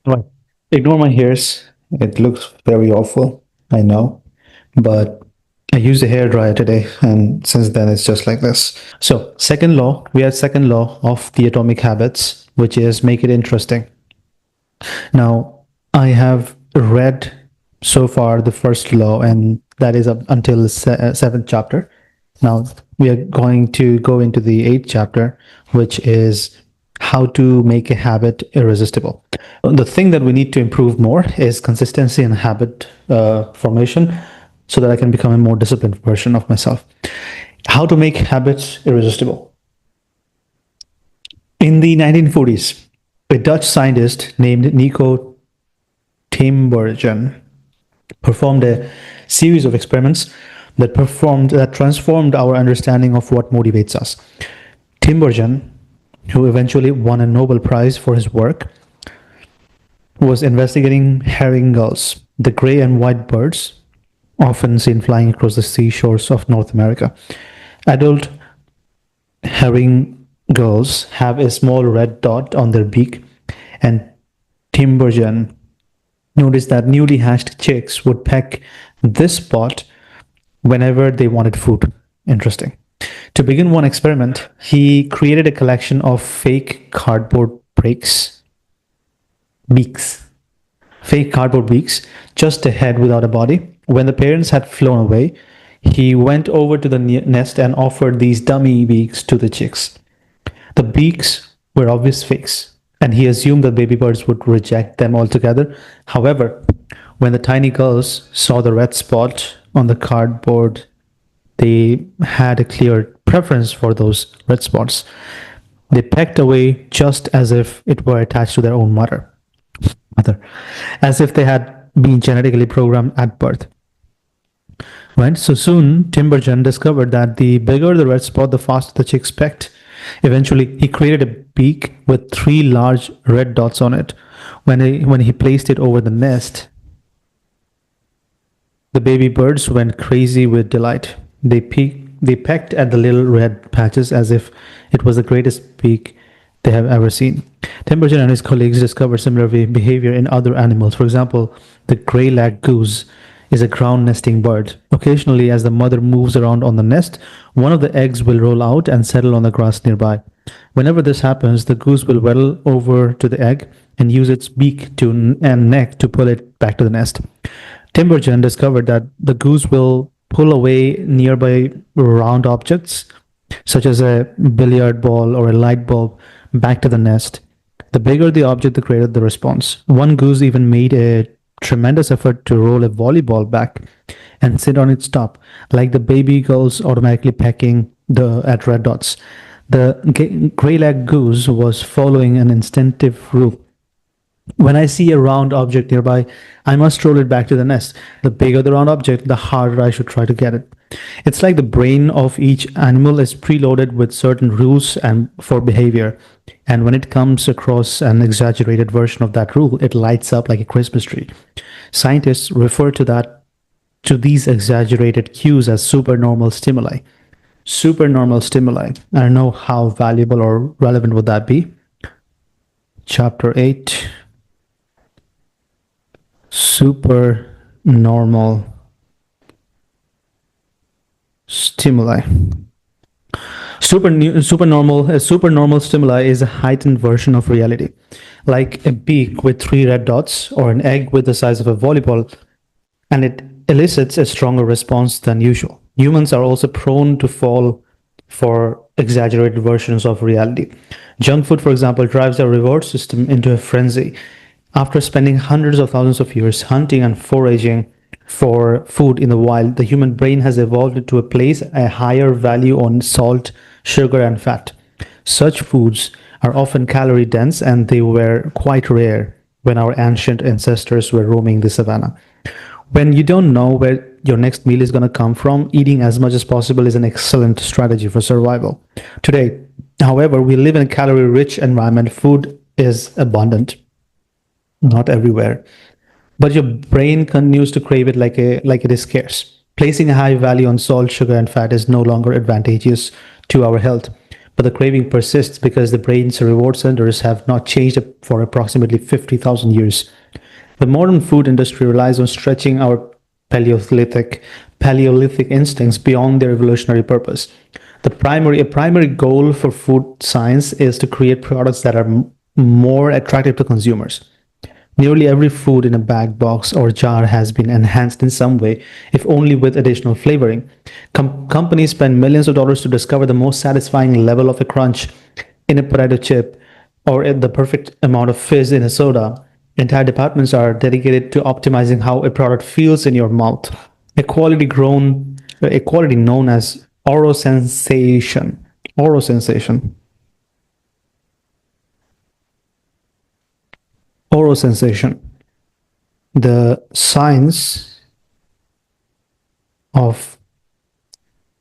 Right. Ignore my hairs. It looks very awful. I know. But I used a hair dryer today, and since then it's just like this. So, second law, we have second law of the atomic habits, which is make it interesting. Now, I have read so far the first law, and that is up until the seventh chapter. Now, we are going to go into the eighth chapter, which is how to make a habit irresistible. The thing that we need to improve more is consistency and habit formation so that I can become a more disciplined version of myself. How to make habits irresistible. In the 1940s, a Dutch scientist named Nico Timbergen performed a series of experiments that transformed our understanding of what motivates us. Timbergen, who eventually won a Nobel Prize for his work, was investigating herring gulls, the gray and white birds often seen flying across the seashores of North America. Adult herring gulls have a small red dot on their beak, and Timbergen noticed that newly hatched chicks would peck this spot whenever they wanted food. Interesting. To begin one experiment, he created a collection of fake cardboard beaks, fake cardboard beaks, just a head without a body. When the parents had flown away, he went over to the nest and offered these dummy beaks to the chicks. The beaks were obvious fakes, and he assumed that baby birds would reject them altogether. However, when the tiny girls saw the red spot on the cardboard, they had a clear preference for those red spots. They pecked away just as if it were attached to their own mother, as if they had been genetically programmed at birth. Right? So soon, Timbergen discovered that the bigger the red spot, the faster the chicks pecked. Eventually, he created a beak with three large red dots on it. When he placed it over the nest, the baby birds went crazy with delight. They pecked at the little red patches as if it was the greatest beak they have ever seen. Timbergen and his colleagues discovered similar behavior in other animals. For example, the gray-legged goose is a ground nesting bird. Occasionally, as the mother moves around on the nest, one of the eggs will roll out and settle on the grass nearby. Whenever this happens, the goose will waddle over to the egg and use its and neck to pull it back to the nest. Timbergen discovered that the goose will pull away nearby round objects, such as a billiard ball or a light bulb, back to the nest. The bigger the object, the greater the response. One goose even made a tremendous effort to roll a volleyball back and sit on its top, like the baby gulls automatically pecking at red dots. The gray-legged goose was following an instinctive rule. When I see a round object nearby, I must roll it back to the nest. The bigger the round object, the harder I should try to get it. It's like the brain of each animal is preloaded with certain rules and for behavior. And when it comes across an exaggerated version of that rule, it lights up like a Christmas tree. Scientists refer to these exaggerated cues as supernormal stimuli. Supernormal stimuli. I don't know how valuable or relevant would that be. Chapter 8. Supernormal stimuli. Supernormal stimuli is a heightened version of reality, like a beak with three red dots or an egg with the size of a volleyball, and it elicits a stronger response than usual. Humans are also prone to fall for exaggerated versions of reality. Junk food, for example, drives our reward system into a frenzy. After spending hundreds of thousands of years hunting and foraging for food in the wild, the human brain has evolved to place a higher value on salt, sugar, and fat. Such foods are often calorie dense, and they were quite rare when our ancient ancestors were roaming the savannah. When you don't know where your next meal is going to come from, eating as much as possible is an excellent strategy for survival. Today, however, we live in a calorie-rich environment. Food is abundant, not everywhere, but your brain continues to crave it like it is scarce. Placing a high value on salt, sugar, and fat is no longer advantageous to our health. but the craving persists because the brain's reward centers have not changed for approximately 50,000 years. The modern food industry relies on stretching our Paleolithic Paleolithic instincts beyond their evolutionary purpose. A primary goal for food science is to create products that are more attractive to consumers. Nearly every food in a bag, box, or jar has been enhanced in some way, if only with additional flavoring. Companies spend millions of dollars to discover the most satisfying level of a crunch in a potato chip or the perfect amount of fizz in a soda. Entire departments are dedicated to optimizing how a product feels in your mouth. A quality known as oral sensation. Oral sensation. Oral sensation. The science of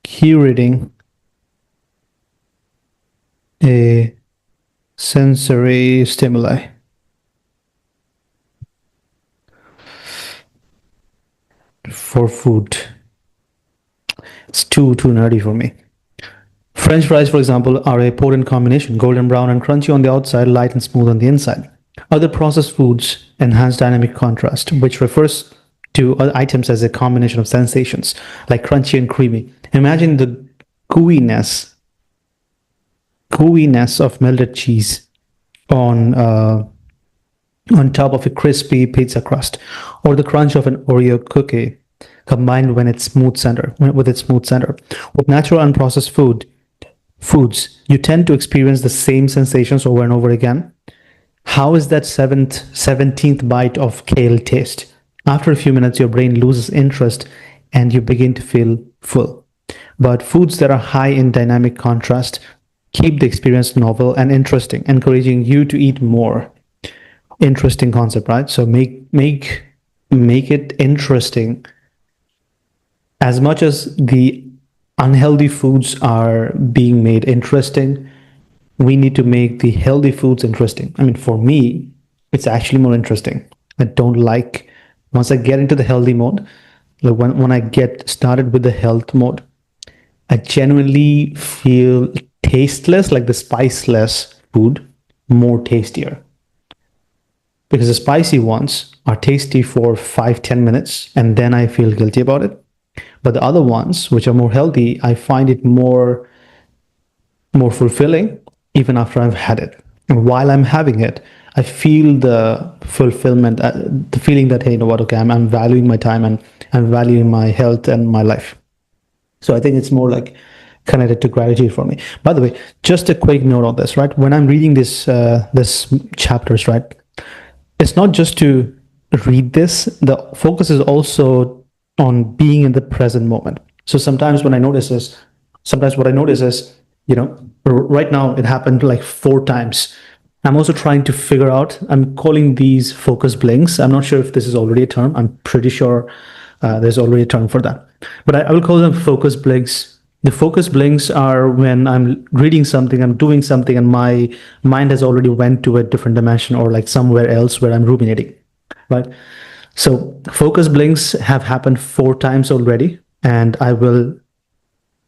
curating a sensory stimuli. For food. It's too nerdy for me. French fries, for example, are a potent combination, golden brown and crunchy on the outside, light and smooth on the inside. Other processed foods enhance dynamic contrast, which refers to items as a combination of sensations, like crunchy and creamy. Imagine the gooiness, gooiness of melted cheese on on top of a crispy pizza crust, or the crunch of an Oreo cookie combined when its smooth center with its smooth center. With natural unprocessed foods, you tend to experience the same sensations over and over again. How is that 17th bite of kale taste? After a few minutes, your brain loses interest and you begin to feel full. But foods that are high in dynamic contrast keep the experience novel and interesting, encouraging you to eat more. Interesting concept, right? So make it interesting. As much as the unhealthy foods are being made interesting, we need to make the healthy foods interesting. I mean, for me, it's actually more interesting. I don't like once I get into the healthy mode, like when I get started with the health mode, I genuinely feel tasteless, like the spiceless food, more tastier. Because the spicy ones are tasty for 5-10 minutes and then I feel guilty about it. But the other ones, which are more healthy, I find it more fulfilling even after I've had it. And while I'm having it, I feel the fulfillment, the feeling that, hey, you know what, okay, I'm valuing my time and I'm valuing my health and my life. So I think it's more like connected to gratitude for me. By the way, just a quick note on this, right? When I'm reading this chapters, right? It's not just to read this. The focus is also on being in the present moment. So sometimes what I notice is, you know, right now it happened like 4 times. I'm also trying to figure out, I'm calling these focus blinks. I'm not sure if this is already a term. I'm pretty sure there's already a term for that. But I will call them focus blinks. The focus blinks are when I'm reading something, I'm doing something, and my mind has already went to a different dimension or like somewhere else where I'm ruminating, right? So focus blinks have happened 4 times already, and I will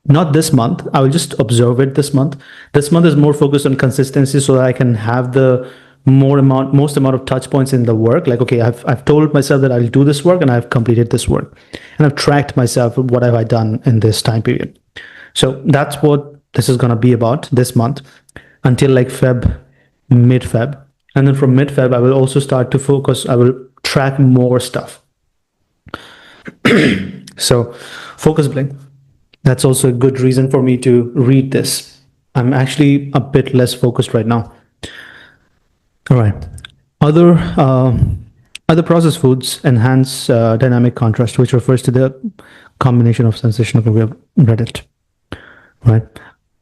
not this month. I will just observe it this month. This month is more focused on consistency, so that I can have the most amount of touch points in the work. Like, okay, I've told myself that I'll do this work, and I've completed this work, and I've tracked myself. What have I done in this time period? So that's what this is gonna be about this month, until like mid Feb, and then from mid Feb, I will also start to focus. I will track more stuff. So, focus blink. That's also a good reason for me to read this. I'm actually a bit less focused right now. All right. Other other processed foods enhance dynamic contrast, which refers to the combination of sensation. Okay, we have read it. Right.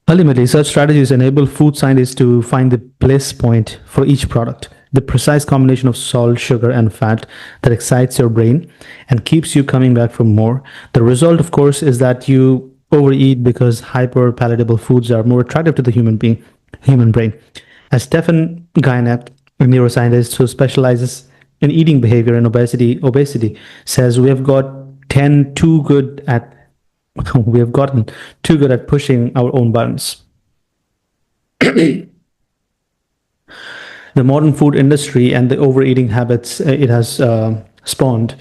Ultimately, such strategies enable food scientists to find the bliss point for each product, the precise combination of salt, sugar, and fat that excites your brain and keeps you coming back for more. The result, of course, is that you overeat because hyper palatable foods are more attractive to the human brain. As Stephen Guyenet, a neuroscientist who specializes in eating behavior and obesity, says we have gotten too good at pushing our own buttons. The modern food industry and the overeating habits it has spawned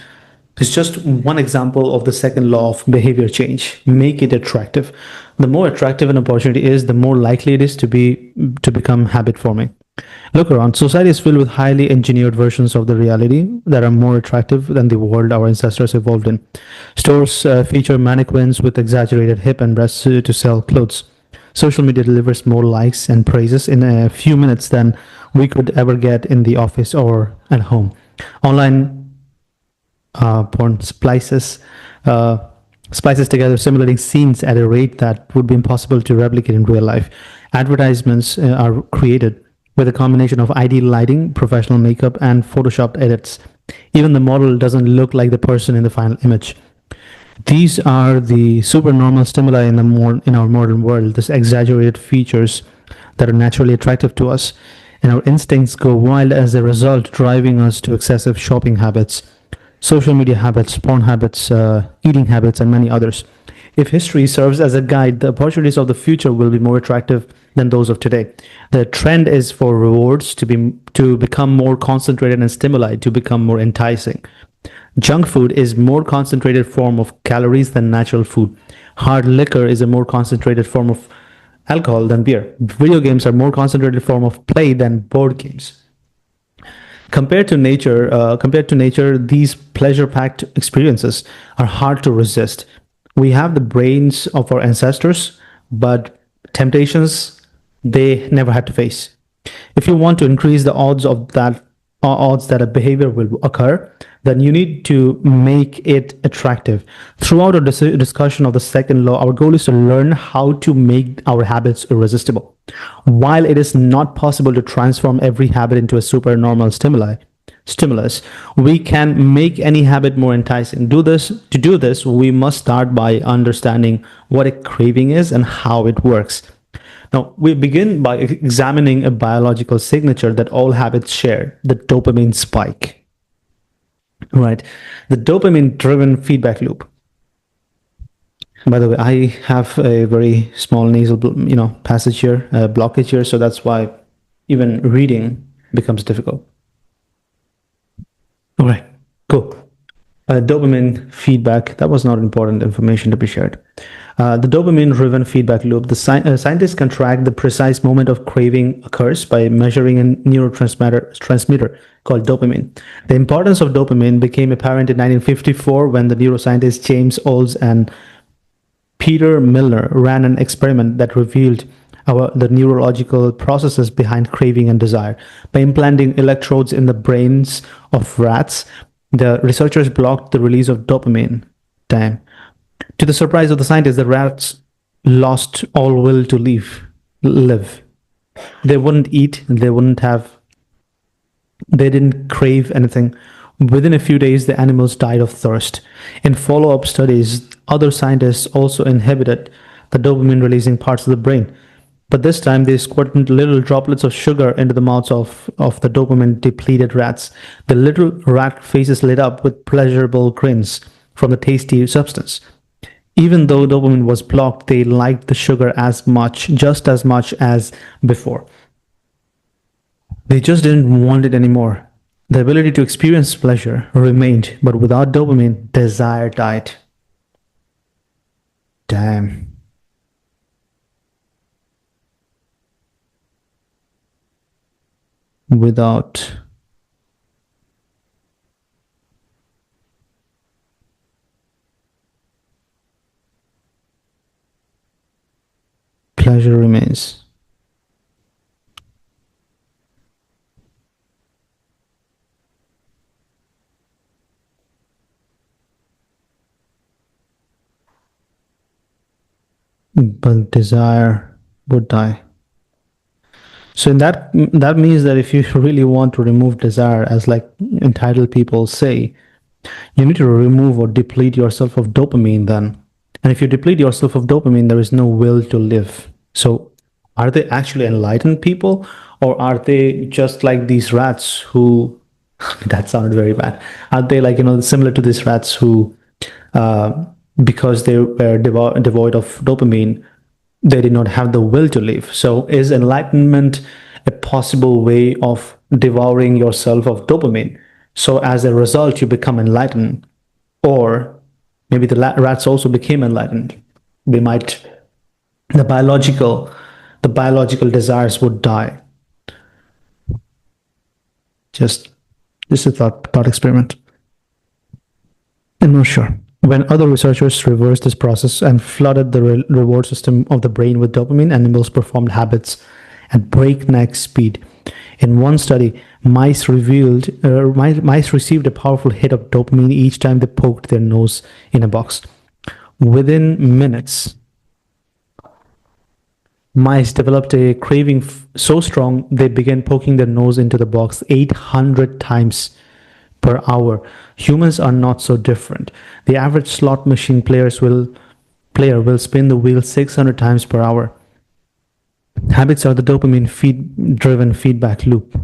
is just one example of the second law of behavior change. Make it attractive. The more attractive an opportunity is, the more likely it is to become habit forming. Look around. Society is filled with highly engineered versions of the reality that are more attractive than the world our ancestors evolved in. Stores feature mannequins with exaggerated hip and breasts to sell clothes. Social media delivers more likes and praises in a few minutes than we could ever get in the office or at home. Online porn uh, splices together simulating scenes at a rate that would be impossible to replicate in real life. Advertisements are created with a combination of ideal lighting, professional makeup, and photoshopped edits. Even the model doesn't look like the person in the final image. These are the supernormal stimuli in our modern world, these exaggerated features that are naturally attractive to us, and our instincts go wild as a result, driving us to excessive shopping habits, social media habits, porn habits, eating habits, and many others. If history serves as a guide, the opportunities of the future will be more attractive than those of today. The trend is for rewards to become more concentrated and stimuli to become more enticing. Junk food is more concentrated form of calories than natural food. Hard liquor is a more concentrated form of alcohol than beer. Video games are more concentrated form of play than board games. Compared to nature, these pleasure-packed experiences are hard to resist. We have the brains of our ancestors, but temptations they never had to face. If you want to increase the odds that a behavior will occur, then you need to make it attractive. Throughout our discussion of the second law, our goal is to learn how to make our habits irresistible. While it is not possible to transform every habit into a supernormal stimulus, we can make any habit more enticing. To do this, we must start by understanding what a craving is and how it works. Now, we begin by examining a biological signature that all habits share, the dopamine spike. Right? The dopamine driven feedback loop. By the way, I have a very small nasal, passage here, blockage here, so that's why even reading becomes difficult. All right, cool. Dopamine feedback, that was not important information to be shared. The dopamine-driven feedback loop, scientists can track the precise moment of craving occurs by measuring a neurotransmitter called dopamine. The importance of dopamine became apparent in 1954 when the neuroscientists James Olds and Peter Milner ran an experiment that revealed the neurological processes behind craving and desire. By implanting electrodes in the brains of rats, the researchers blocked the release of dopamine. Damn. To the surprise of the scientists, the rats lost all will to live. They wouldn't eat, they didn't crave anything. Within a few days, the animals died of thirst. In follow-up studies, other scientists also inhibited the dopamine-releasing parts of the brain. But this time, they squirted little droplets of sugar into the mouths of the dopamine-depleted rats. The little rat faces lit up with pleasurable grins from the tasty substance. Even though dopamine was blocked, they liked the sugar just as much as before. They just didn't want it anymore. The ability to experience pleasure remained, but without dopamine, desire died. Damn. Without pleasure remains. But desire would die. So in that means that if you really want to remove desire, as like entitled people say, you need to remove or deplete yourself of dopamine then. And if you deplete yourself of dopamine, there is no will to live. So are they actually enlightened people, or are they just like these rats who that sounded very bad. Are they like, similar to these rats who because they were devoid of dopamine, They did not have the will to live. So, is enlightenment a possible way of devouring yourself of dopamine? So, as a result, you become enlightened, or maybe the rats also became enlightened. They might the biological the biological desires would die. Just a thought experiment. I'm not sure. When other researchers reversed this process and flooded the reward system of the brain with dopamine, animals performed habits at breakneck speed. In one study, mice received a powerful hit of dopamine each time they poked their nose in a box. Within minutes, mice developed a craving so strong they began poking their nose into the box 800 times per hour. Humans are not so different. The average slot machine player will spin the wheel 600 times per hour. Habits are the dopamine driven feedback loop.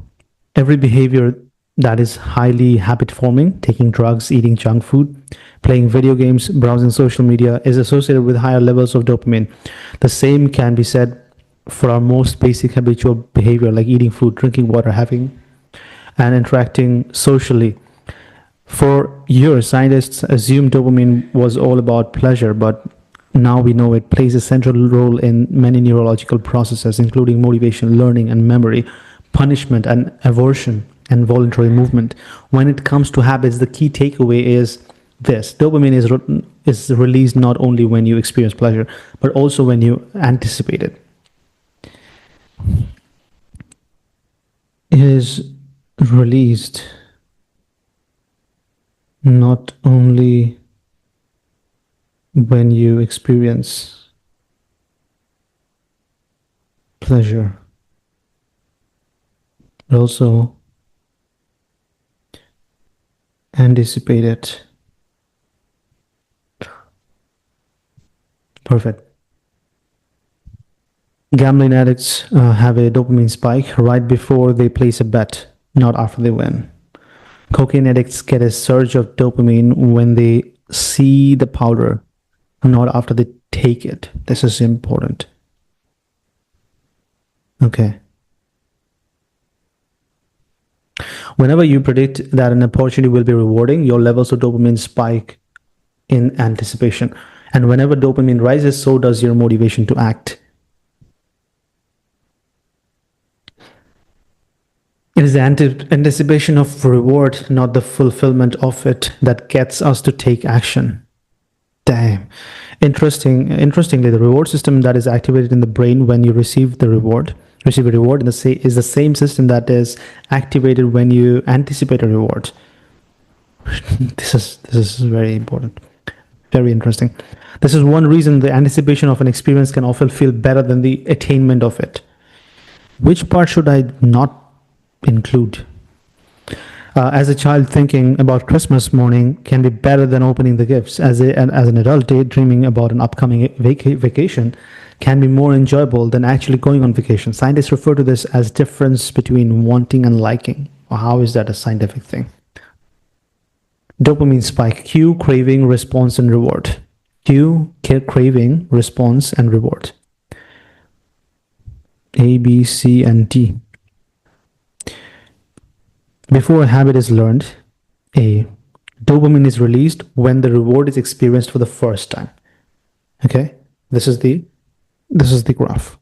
Every behavior that is highly habit forming, taking drugs, eating junk food, playing video games, browsing social media, is associated with higher levels of dopamine. The same can be said for our most basic habitual behavior like eating food, drinking water, having and interacting socially. For years, scientists assumed dopamine was all about pleasure, but now we know it plays a central role in many neurological processes, including motivation, learning, and memory, punishment, and aversion, and voluntary movement. When it comes to habits, the key takeaway is this: dopamine is released not only when you experience pleasure, but also when you anticipate it. It is released not only when you experience pleasure, but also anticipate it. Perfect. Gambling addicts have a dopamine spike right before they place a bet, not after they win. Cocaine addicts get a surge of dopamine when they see the powder, not after they take it. This is important. Okay. Whenever you predict that an opportunity will be rewarding, your levels of dopamine spike in anticipation. And whenever dopamine rises, so does your motivation to act. It is the anticipation of reward, not the fulfillment of it, that gets us to take action. Damn. Interestingly, the reward system that is activated in the brain when you receive a reward is the same system that is activated when you anticipate a reward. This is very important. Very interesting. This is one reason the anticipation of an experience can often feel better than the attainment of it. Which part should I not include? As a child, thinking about Christmas morning can be better than opening the gifts. As an adult, daydreaming about an upcoming vacation can be more enjoyable than actually going on vacation. Scientists refer to this as difference between wanting and liking. Or how is that a scientific thing? Dopamine spike: cue, craving, response, and reward. Cue, craving, response, and reward. A, B, C, and D. Before a habit is learned, dopamine is released when the reward is experienced for the first time. Okay, this is the graph.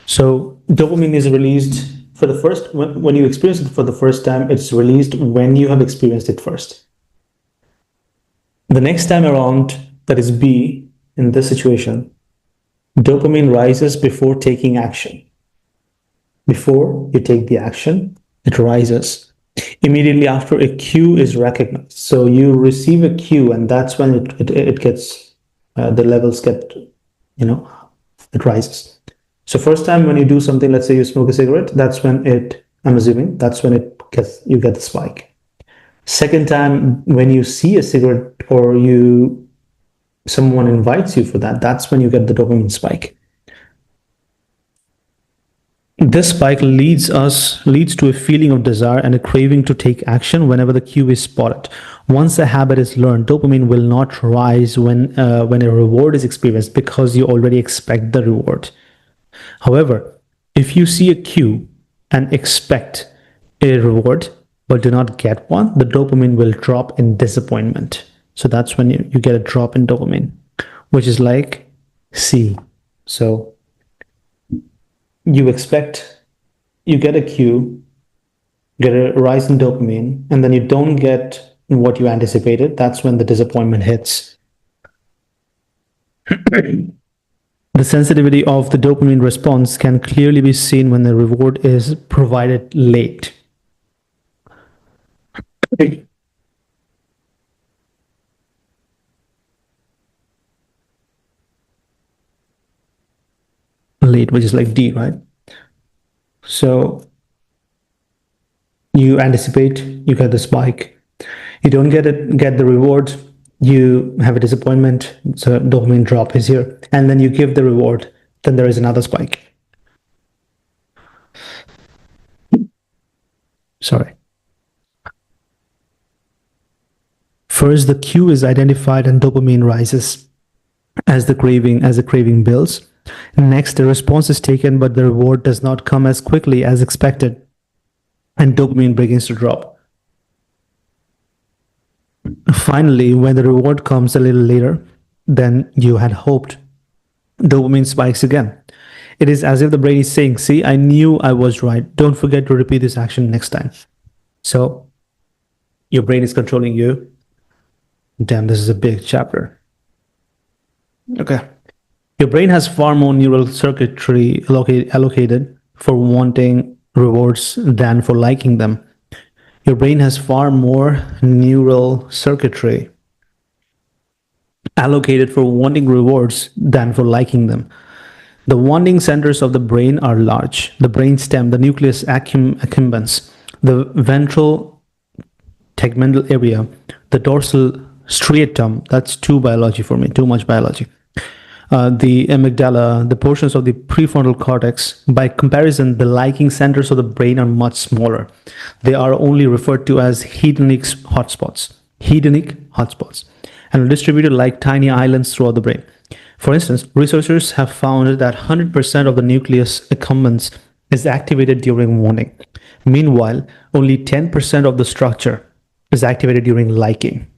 So dopamine is released for the first when you experience it for the first time. It's released when you have experienced it first. The next time around, that is B, in this situation, dopamine rises before taking action. Before you take the action, it rises. Immediately after a cue is recognized. So you receive a cue, and that's when it gets, the levels get, it rises. So first time when you do something, let's say you smoke a cigarette, that's when I'm assuming, that's when you get the spike. Second time, when you see a cigarette or someone invites you for that, that's when you get the dopamine spike. This spike leads to a feeling of desire and a craving to take action whenever the cue is spotted. Once a habit is learned, dopamine will not rise when a reward is experienced because you already expect the reward. However, if you see a cue and expect a reward but do not get one, the dopamine will drop in disappointment. So that's when you get a drop in dopamine, which is like C. So you expect, you get a cue, get a rise in dopamine, and then you don't get what you anticipated. That's when the disappointment hits. The sensitivity of the dopamine response can clearly be seen when the reward is provided late. Late, which is like D, right? So you anticipate, you get the spike, you don't get the reward, you have a disappointment, so dopamine drop is here, and then you give the reward, then there is another spike. Sorry. First, the cue is identified and dopamine rises as the craving builds. Next, the response is taken, but the reward does not come as quickly as expected, and dopamine begins to drop. Finally, when the reward comes a little later than you had hoped, dopamine spikes again. It is as if the brain is saying, see, I knew I was right. Don't forget to repeat this action next time. So your brain is controlling you. Damn, this is a big chapter. Okay. Your brain has far more neural circuitry allocated for wanting rewards than for liking them. Your brain has far more neural circuitry allocated for wanting rewards than for liking them. The wanting centers of the brain are large. The brainstem, the nucleus accumbens, the ventral tegmental area, the dorsal striatum. That's too biology for me, too much biology. The amygdala, the portions of the prefrontal cortex. By comparison, the liking centers of the brain are much smaller. They are only referred to as hedonic hotspots. Hedonic hotspots, and are distributed like tiny islands throughout the brain. For instance, researchers have found that 100% of the nucleus accumbens is activated during wanting. Meanwhile, only 10% of the structure is activated during liking.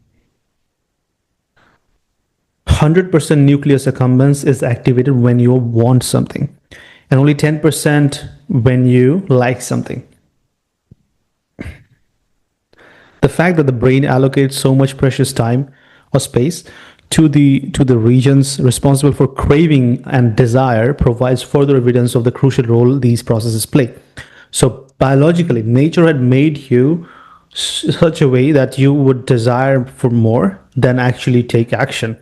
100% nucleus accumbens is activated when you want something, and only 10% when you like something. The fact that the brain allocates so much precious time or space to the regions responsible for craving and desire provides further evidence of the crucial role these processes play. So biologically, nature had made you such a way that you would desire for more than actually take action.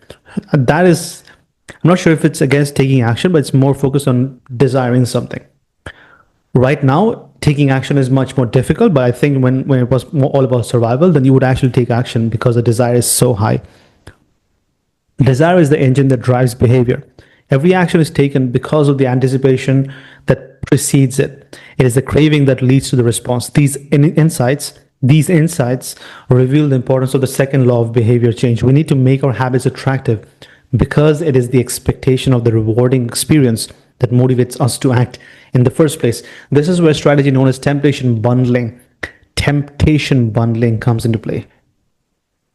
That is, I'm not sure if it's against taking action, but it's more focused on desiring something. Right now, taking action is much more difficult, but I think when it was all about survival, then you would actually take action because the desire is so high. Desire is the engine that drives behavior. Every action is taken because of the anticipation that precedes it. It is the craving that leads to the response. These insights reveal the importance of the second law of behavior change. We need to make our habits attractive because it is the expectation of the rewarding experience that motivates us to act in the first place. This is where strategy known as temptation bundling comes into play.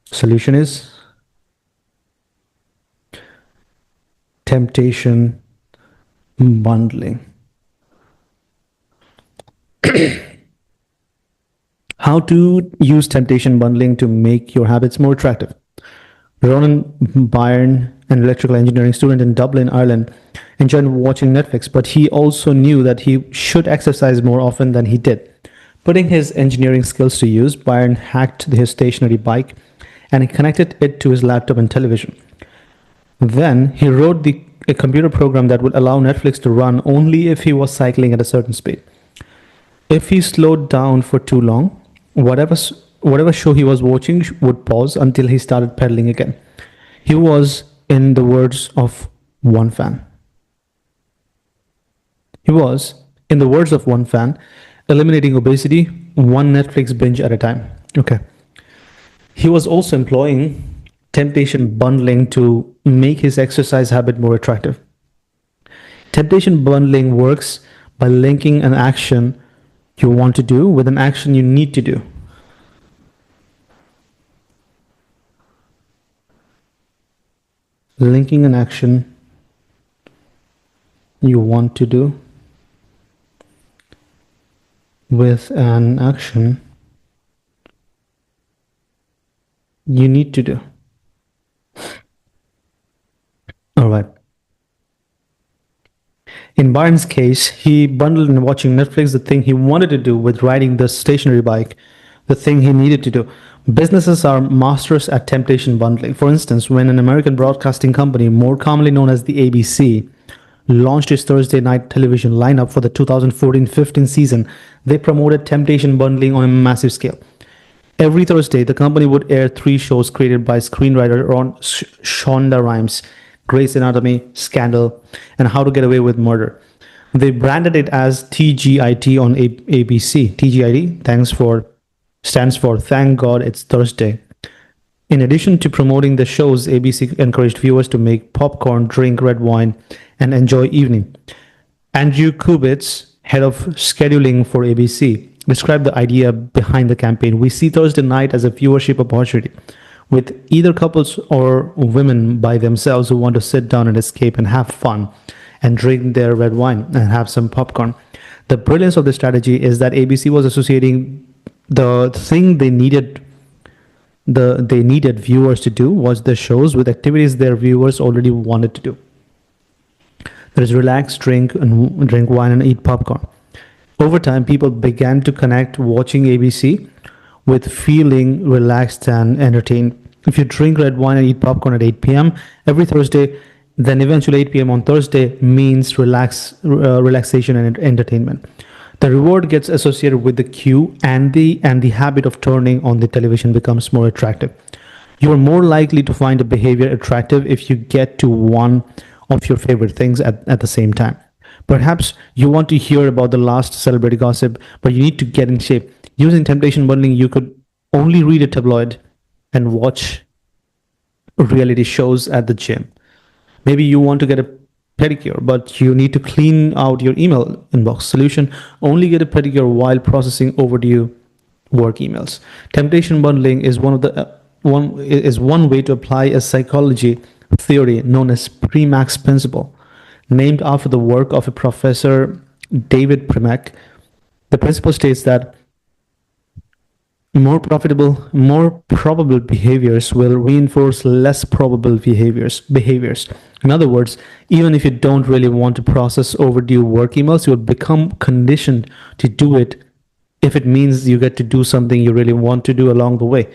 Solution is temptation bundling. How to use temptation bundling to make your habits more attractive. Ronan Byrne, an electrical engineering student in Dublin, Ireland, enjoyed watching Netflix, but he also knew that he should exercise more often than he did. Putting his engineering skills to use, Byrne hacked his stationary bike and he connected it to his laptop and television. Then he wrote a computer program that would allow Netflix to run only if he was cycling at a certain speed. If he slowed down for too long, whatever show he was watching would pause until he started pedaling again. He was, in the words of one fan, eliminating obesity one Netflix binge at a time. Okay. He was also employing temptation bundling to make his exercise habit more attractive. Temptation bundling works by linking an action you want to do with an action you need to do. Linking an action you want to do with an action you need to do. All right. In Byron's case, he bundled in watching Netflix the thing he wanted to do with riding the stationary bike, the thing he needed to do. Businesses are masters at temptation bundling. For instance, when an American broadcasting company, more commonly known as the ABC, launched its Thursday night television lineup for the 2014-15 season, they promoted temptation bundling on a massive scale. Every Thursday, the company would air three shows created by screenwriter Shonda Rhimes: Grey's Anatomy, Scandal, and How to Get Away with Murder. They branded it as TGIT on ABC. TGIT stands for Thank God It's Thursday. In addition to promoting the shows, ABC encouraged viewers to make popcorn, drink red wine, and enjoy evening. Andrew Kubitz, head of scheduling for ABC, described the idea behind the campaign. We see Thursday night as a viewership opportunity, with either couples or women by themselves who want to sit down and escape and have fun and drink their red wine and have some popcorn. The brilliance of this strategy is that ABC was associating the thing they needed viewers to do was the shows with activities their viewers already wanted to do. That is, relax, drink wine, and eat popcorn. Over time, people began to connect watching ABC with feeling relaxed and entertained. If you drink red wine and eat popcorn at 8 p.m. every Thursday, then eventually 8 p.m. on Thursday means relaxation and entertainment. The reward gets associated with the cue, and the habit of turning on the television becomes more attractive. You are more likely to find a behavior attractive if you get to one of your favorite things at the same time. Perhaps you want to hear about the last celebrity gossip, but you need to get in shape. Using temptation bundling, you could only read a tabloid and watch reality shows at the gym. Maybe you want to get a pedicure, but you need to clean out your email inbox. Solution: only get a pedicure while processing overdue work emails. Temptation bundling is one way to apply a psychology theory known as Premack's principle, named after the work of a professor, David Premack. The principle states that more probable behaviors will reinforce less probable behaviors. In other words, even if you don't really want to process overdue work emails, you'll become conditioned to do it if it means you get to do something you really want to do along the way.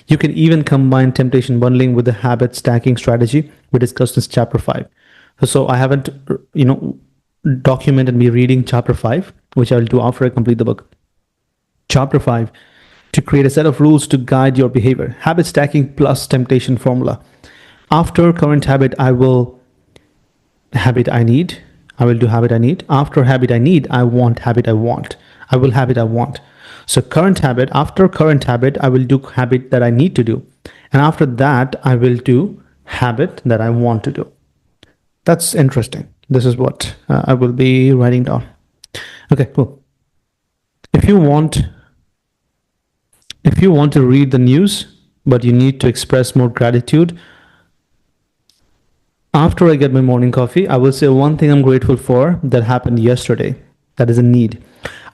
You can even combine temptation bundling with the habit stacking strategy we discussed in chapter 5. So I haven't, documented me reading chapter 5, which I'll do after I complete the book. Chapter 5: to create a set of rules to guide your behavior. Habit stacking plus temptation formula. After current habit, I will do habit I need. After habit I need, I want habit I want. I will habit I want. So current habit, after current habit, I will do habit that I need to do. And after that, I will do habit that I want to do. That's interesting. This is what I will be writing down. Okay, cool. If you want to read the news, but you need to express more gratitude, after I get my morning coffee, I will say one thing I'm grateful for that happened yesterday. That is a need.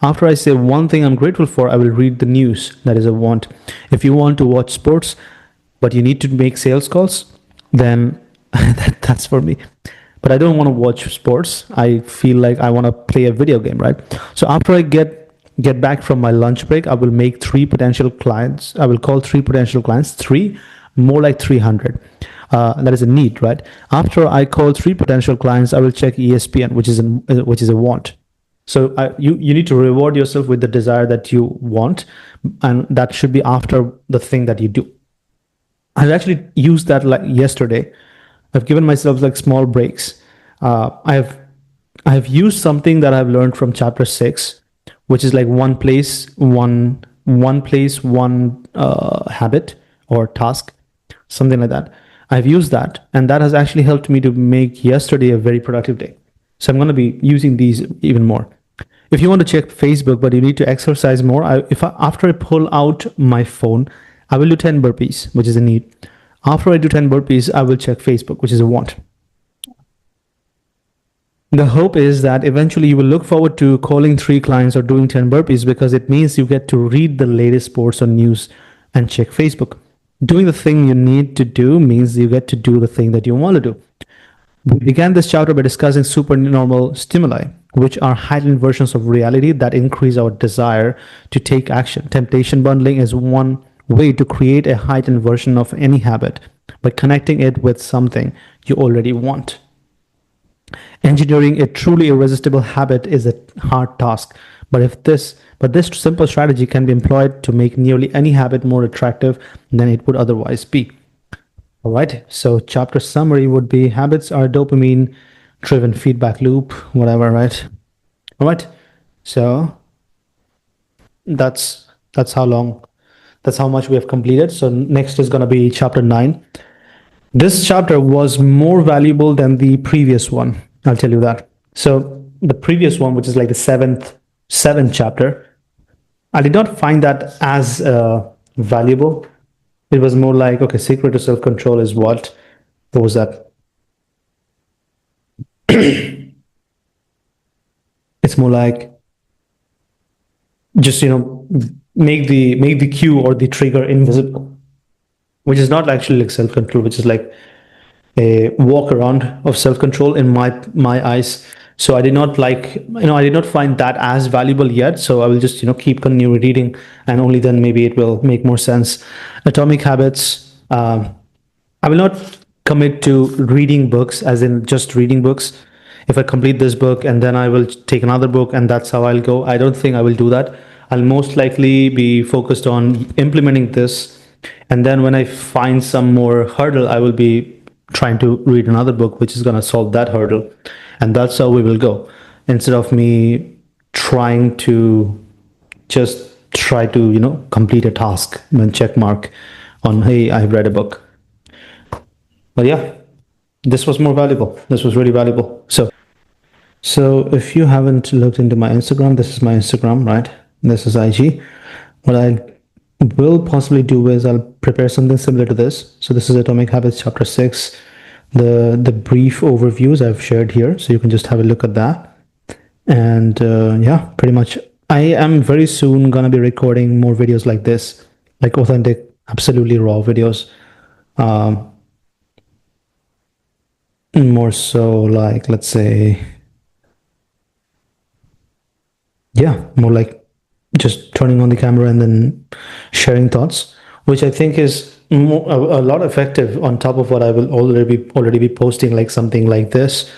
After I say one thing I'm grateful for, I will read the news. That is a want. If you want to watch sports, but you need to make sales calls, then that's for me. But I don't want to watch sports. I feel like I want to play a video game, right? So after I get back from my lunch break, I will make three potential clients. I will call three potential clients. Three, more like 300. That is a need, right? After I call three potential clients, I will check ESPN, which is a want. So you need to reward yourself with the desire that you want, and that should be after the thing that you do. I actually used that like yesterday. I've given myself like small breaks. I have used something that I've learned from chapter 6, which is like one place, one habit, or task, something like that. I've used that, and that has actually helped me to make yesterday a very productive day. So I'm going to be using these even more. If you want to check Facebook, but you need to exercise more, after I pull out my phone, I will do 10 burpees, which is a need. After I do 10 burpees, I will check Facebook, which is a want. The hope is that eventually you will look forward to calling 3 clients or doing 10 burpees because it means you get to read the latest sports or news and check Facebook. Doing the thing you need to do means you get to do the thing that you want to do. We began this chapter by discussing supernormal stimuli, which are heightened versions of reality that increase our desire to take action. Temptation bundling is one way to create a heightened version of any habit by connecting it with something you already want. Engineering a truly irresistible habit is a hard task, but this simple strategy can be employed to make nearly any habit more attractive than it would otherwise be. All right. So chapter summary would be habits are dopamine driven feedback loop, whatever, right? All right. So that's how long, that's how much we have completed. So next is going to be chapter 9. This chapter was more valuable than the previous one. I'll tell you that. So the previous one, which is like the seventh chapter, I did not find that as valuable. It was more like, okay, secret to self control is what? What was that? It's more like just make the cue or the trigger invisible, which is not actually like self control, which is like a walk around of self control in my eyes. So I did not like, I did not find that as valuable yet. So I will just keep continue reading, and only then maybe it will make more sense. Atomic Habits. I will not commit to reading books, as in just reading books. If I complete this book and then I will take another book and that's how I'll go, I don't think I will do that. I'll most likely be focused on implementing this. And then when I find some more hurdle, I will be trying to read another book which is going to solve that hurdle. And that's how we will go. Instead of me trying to just try to, complete a task and check mark on, hey, I've read a book. But yeah, this was more valuable. This was really valuable. So if you haven't looked into my Instagram, this is my Instagram, right? This is IG. What I will possibly do is I'll prepare something similar to this. So this is Atomic Habits chapter 6. The brief overviews I've shared here, so you can just have a look at that. And yeah, pretty much I am very soon gonna be recording more videos like this, like authentic, absolutely raw videos. More so like, let's say, yeah, more like just turning on the camera and then sharing thoughts, which I think is a lot effective on top of what I will already be posting, like something like this,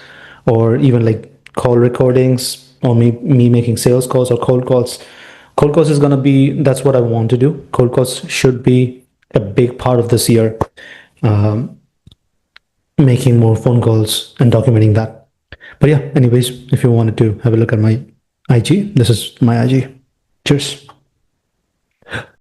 or even like call recordings, or me making sales calls or cold calls. Cold calls is gonna be, that's what I want to do. Cold calls should be a big part of this year. Making more phone calls and documenting that. But yeah, anyways, if you wanted to have a look at my IG, this is my IG. Cheers.